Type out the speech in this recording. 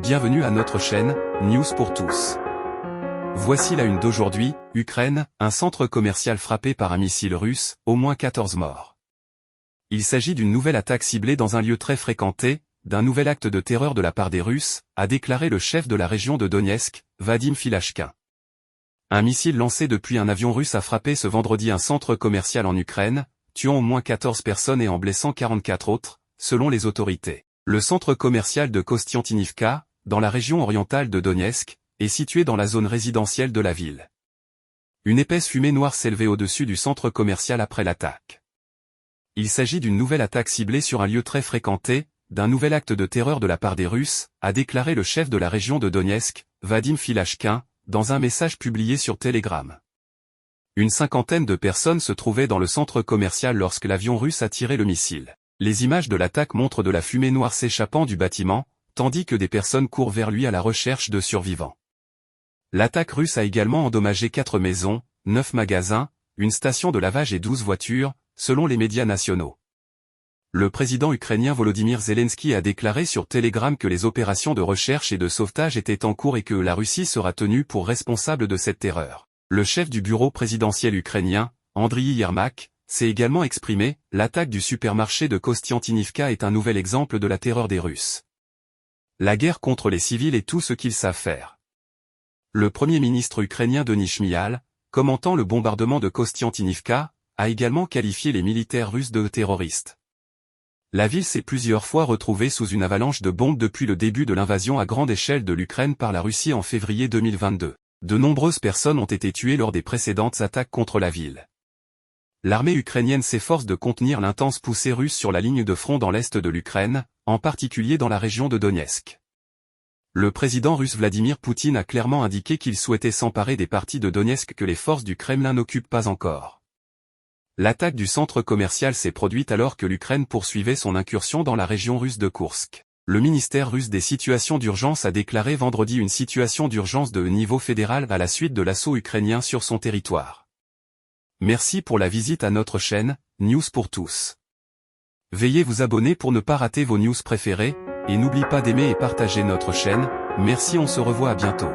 Bienvenue à notre chaîne, News pour tous. Voici la une d'aujourd'hui, Ukraine, un centre commercial frappé par un missile russe, au moins 14 morts. Il s'agit d'une nouvelle attaque ciblée dans un lieu très fréquenté, d'un nouvel acte de terreur de la part des Russes, a déclaré le chef de la région de Donetsk, Vadim Filashkin. Un missile lancé depuis un avion russe a frappé ce vendredi un centre commercial en Ukraine, tuant au moins 14 personnes et en blessant 44 autres, selon les autorités. Le centre commercial de Kostiantynivka, dans la région orientale de Donetsk, est situé dans la zone résidentielle de la ville. Une épaisse fumée noire s'élevait au-dessus du centre commercial après l'attaque. Il s'agit d'une nouvelle attaque ciblée sur un lieu très fréquenté, d'un nouvel acte de terreur de la part des Russes, a déclaré le chef de la région de Donetsk, Vadim Filashkin, dans un message publié sur Telegram. Une cinquantaine de personnes se trouvaient dans le centre commercial lorsque l'avion russe a tiré le missile. Les images de l'attaque montrent de la fumée noire s'échappant du bâtiment, tandis que des personnes courent vers lui à la recherche de survivants. L'attaque russe a également endommagé 4 maisons, 9 magasins, une station de lavage et 12 voitures, selon les médias nationaux. Le président ukrainien Volodymyr Zelensky a déclaré sur Telegram que les opérations de recherche et de sauvetage étaient en cours et que la Russie sera tenue pour responsable de cette terreur. Le chef du bureau présidentiel ukrainien, Andriy Yermak, s'est également exprimé, l'attaque du supermarché de Kostiantynivka est un nouvel exemple de la terreur des Russes. La guerre contre les civils est tout ce qu'ils savent faire. Le premier ministre ukrainien Denis Shmyhal, commentant le bombardement de Kostiantynivka, a également qualifié les militaires russes de terroristes. La ville s'est plusieurs fois retrouvée sous une avalanche de bombes depuis le début de l'invasion à grande échelle de l'Ukraine par la Russie en février 2022. De nombreuses personnes ont été tuées lors des précédentes attaques contre la ville. L'armée ukrainienne s'efforce de contenir l'intense poussée russe sur la ligne de front dans l'est de l'Ukraine, en particulier dans la région de Donetsk. Le président russe Vladimir Poutine a clairement indiqué qu'il souhaitait s'emparer des parties de Donetsk que les forces du Kremlin n'occupent pas encore. L'attaque du centre commercial s'est produite alors que l'Ukraine poursuivait son incursion dans la région russe de Koursk. Le ministère russe des situations d'urgence a déclaré vendredi une situation d'urgence de niveau fédéral à la suite de l'assaut ukrainien sur son territoire. Merci pour la visite à notre chaîne, News pour tous. Veuillez vous abonner pour ne pas rater vos news préférées, et n'oubliez pas d'aimer et partager notre chaîne. Merci, on se revoit à bientôt.